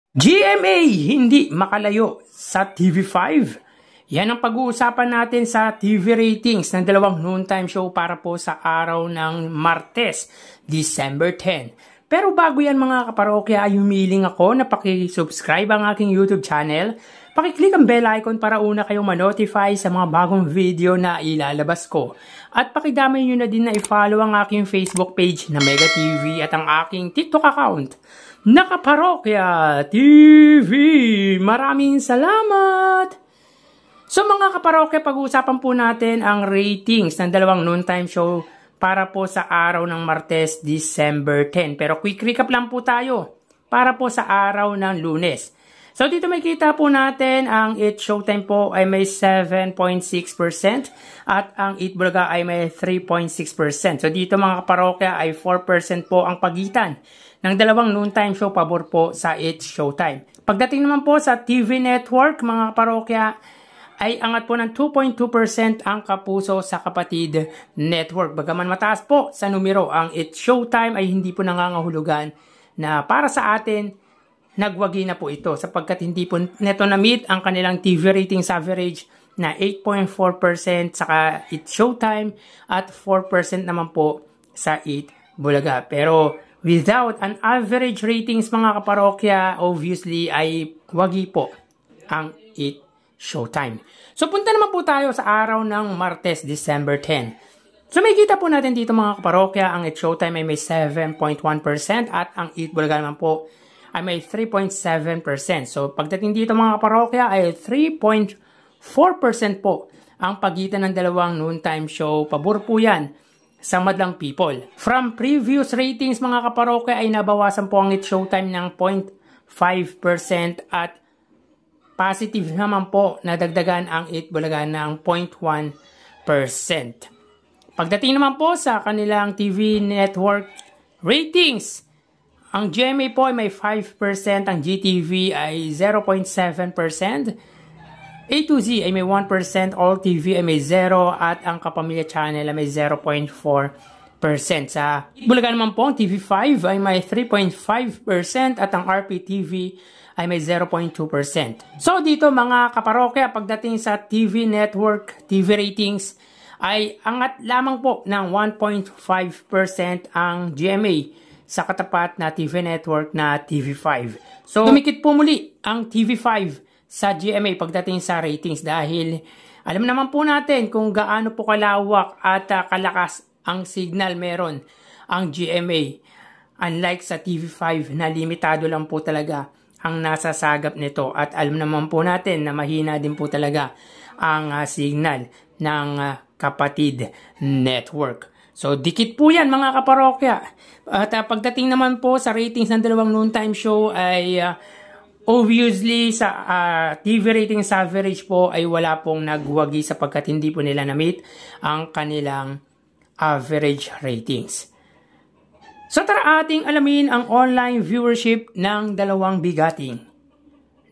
GMA hindi makalayo sa TV5. Yan ang pag-uusapan natin sa TV ratings ng dalawang noontime show para po sa araw ng Martes, December 10. Pero bago yan mga kaparokya ay humiling ako na pakisubscribe ang aking YouTube channel. Pakiclick ang bell icon para una kayong ma-notify sa mga bagong video na ilalabas ko. At pakidamay nyo na din na i-follow ang aking Facebook page na Mega TV at ang aking TikTok account Nakaparokya TV. Maraming salamat! So mga kaparokya, pag-uusapan po natin ang ratings ng dalawang noontime show para po sa araw ng Martes, December 10. Pero quick recap lang po tayo para po sa araw ng Lunes. So dito may kita po natin ang It Showtime po ay may 7.6% at ang It Bulaga ay may 3.6%. So dito mga kaparokya ay 4% po ang pagitan ng dalawang noontime show pabor po sa It Showtime. Pagdating naman po sa TV Network mga kaparokya ay angat po ng 2.2% ang Kapuso sa Kapatid Network. Bagaman mataas po sa numero, ang It Showtime ay hindi po nangangahulugan na para sa atin nagwagi na po ito sapagkat hindi po neto na-meet ang kanilang TV ratings average na 8.4% saka It Showtime at 4% naman po sa It Bulaga. Pero without an average ratings mga kaparokya, obviously ay wagi po ang It Showtime. So punta naman po tayo sa araw ng Martes, December 10. So may kita po natin dito mga kaparokya, ang It Showtime ay may 7.1% at ang It Bulaga naman po ay may 3.7%. So pagdating dito mga kaparokya ay 3.4% po ang pagitan ng dalawang noontime show. Pabor po yan sa madlang people. From previous ratings mga kaparokya ay nabawasan po ang It Showtime ng 0.5% at positive naman po nadagdagan ang It Bulaga ng 0.1%. Pagdating naman po sa kanilang TV network ratings, ang GMA po ay may 5%, ang GTV ay 0.7%, A to Z ay may 1%, All TV ay may 0, at ang Kapamilya Channel ay may 0.4%. Sa Bulaga naman po, ang TV5 ay may 3.5% at ang RPTV ay may 0.2%. So dito mga kaparokya, pagdating sa TV network, TV ratings, ay angat lamang po ng 1.5% ang GMA sa katapat na TV network na TV5. So dumikit po muli ang TV5 sa GMA pagdating sa ratings dahil alam naman po natin kung gaano po kalawak at kalakas ang signal meron ang GMA. Unlike sa TV5 na limitado lang po talaga ang nasasagap nito at alam naman po natin na mahina din po talaga ang signal ng Kapatid Network. So dikit po yan mga kaparokya. At pagdating naman po sa ratings ng dalawang noontime show ay obviously sa TV ratings average po ay wala pong nagwagi sapagkat hindi po nila na-meet ang kanilang average ratings. So tara ating alamin ang online viewership ng dalawang bigating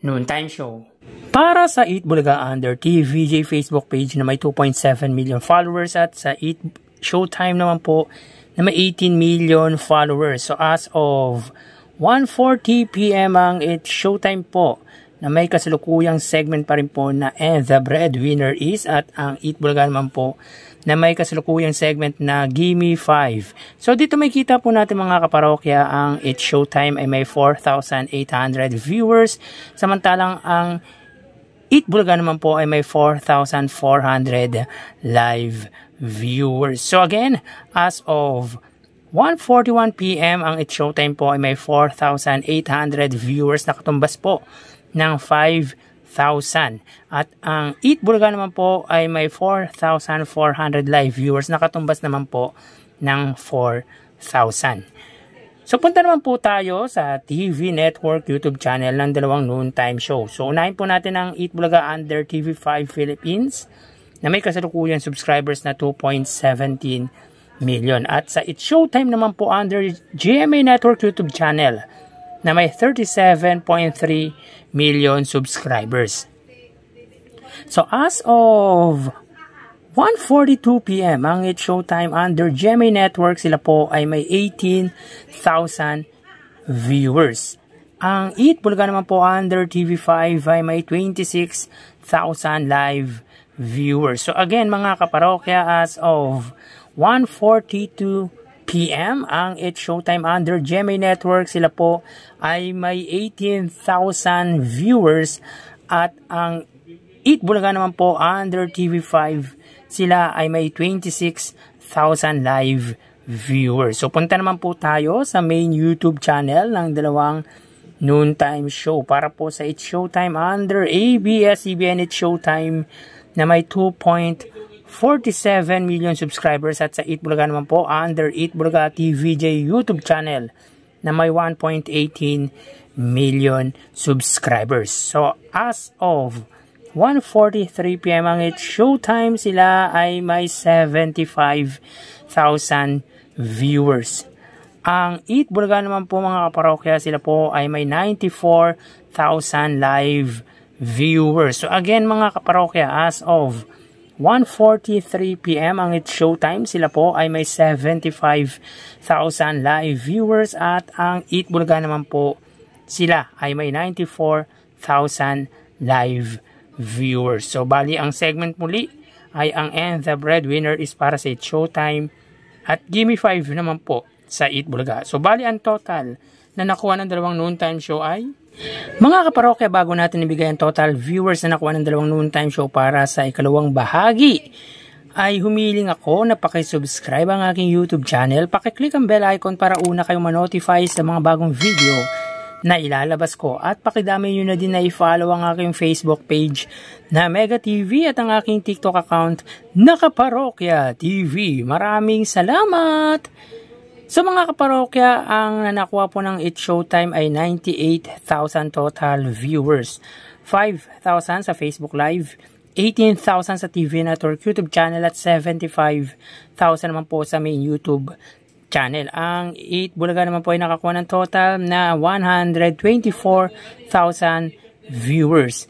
noontime show. Para sa It Bulaga under TVJ Facebook page na may 2.7 million followers at sa It Showtime naman po na may 18 million followers. So as of 1:40 PM ang It Showtime po na may kasalukuyang segment pa rin po na And the Breadwinner Is, at ang It Bulaga naman po na may kasalukuyang segment na Gimme 5. So dito may kita po natin mga kaparokya, ang It Showtime ay may 4,800 viewers, samantalang ang It Bulaga naman po ay may 4,400 live viewers. So again, as of 1:41 PM ang It Showtime po ay may 4,800 viewers, nakatumbas po ng 5,000. At ang It Bulaga naman po ay may 4,400 live viewers, nakatumbas naman po ng 4,000. So punta naman po tayo sa TV Network YouTube channel ng dalawang noontime show. So unahin po natin ang It Bulaga under TV5 Philippines na may kasalukuyang subscribers na 2.17 million. At sa It Showtime naman po under GMA Network YouTube channel na may 37.3 million subscribers. So as of 1:42 PM ang It Showtime under GMA Network, sila po ay may 18,000 viewers. Ang Eat Bulaga naman po under TV5 ay may 26,000 live viewers. So again mga kaparokya, as of 1:42 PM ang It's Showtime under GMA Network, sila po ay may 18,000 viewers, at ang Eat Bulaga naman po under TV5, sila ay may 26,000 live viewers. So punta naman po tayo sa main YouTube channel ng dalawang noontime show para po sa It's Showtime under ABS-CBN It's Showtime na may 2.47 million subscribers, at sa Eat Bulaga naman po under Eat Bulaga TVJ YouTube channel na may 1.18 million subscribers. So as of 1:43 PM ang It's Showtime, sila ay may 75,000 viewers. Ang Eat Bulaga naman po mga kaparokya, sila po ay may 94,000 live viewers. So again mga kaparokya, as of 1:43 PM ang It's Showtime, sila po ay may 75,000 live viewers, at ang Eat Bulaga naman po, sila ay may 94,000 live viewers. So bali ang segment muli ay ang And the Breadwinner is para sa It's Showtime, at Gimme 5 naman po sa Eat Bulaga. So bali ang total na nakuha ng dalawang noontime show ay, mga kaparokya, bago natin ibigay ang total viewers na nakuha ng dalawang noontime show para sa ikalawang bahagi, ay humiling ako na pakisubscribe ang aking YouTube channel, pakiclick ang bell icon para una kayong ma-notify sa mga bagong video na ilalabas ko, at pakidami nyo na din na i-follow ang aking Facebook page na Mega TV at ang aking TikTok account na Kaparokya TV. Maraming salamat! So mga kaparokya, ang nakuha po ng It's Showtime ay 98,000 total viewers. 5,000 sa Facebook Live, 18,000 sa TV Network YouTube channel, at 75,000 naman po sa main YouTube channel. Ang Eat Bulaga naman po ay nakakuha ng total na 124,000 viewers.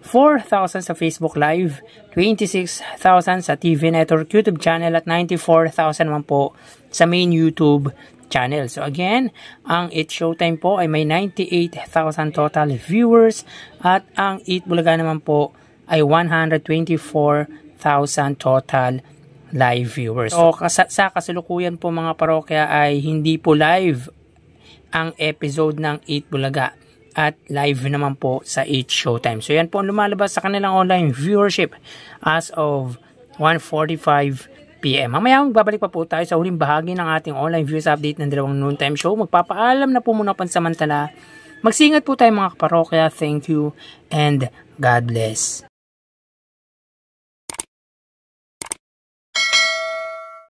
4,000 sa Facebook Live, 26,000 sa TV Network YouTube channel, at 94,000 naman po sa main YouTube channel. So again, ang It's Showtime po ay may 98,000 total viewers, at ang Eat Bulaga naman po ay 124,000 total live viewers. So sa kasalukuyan po mga parokya ay hindi po live ang episode ng Eat Bulaga, at live naman po sa It's Showtime. So yan po ang lumalabas sa kanilang online viewership as of 1:45 PM. Mamaya babalik pa po tayo sa huling bahagi ng ating online views update ng dalawang noontime show. Magpapaalam na po muna pansamantala. Magsingat po tayo mga kaparokya. Thank you and God bless.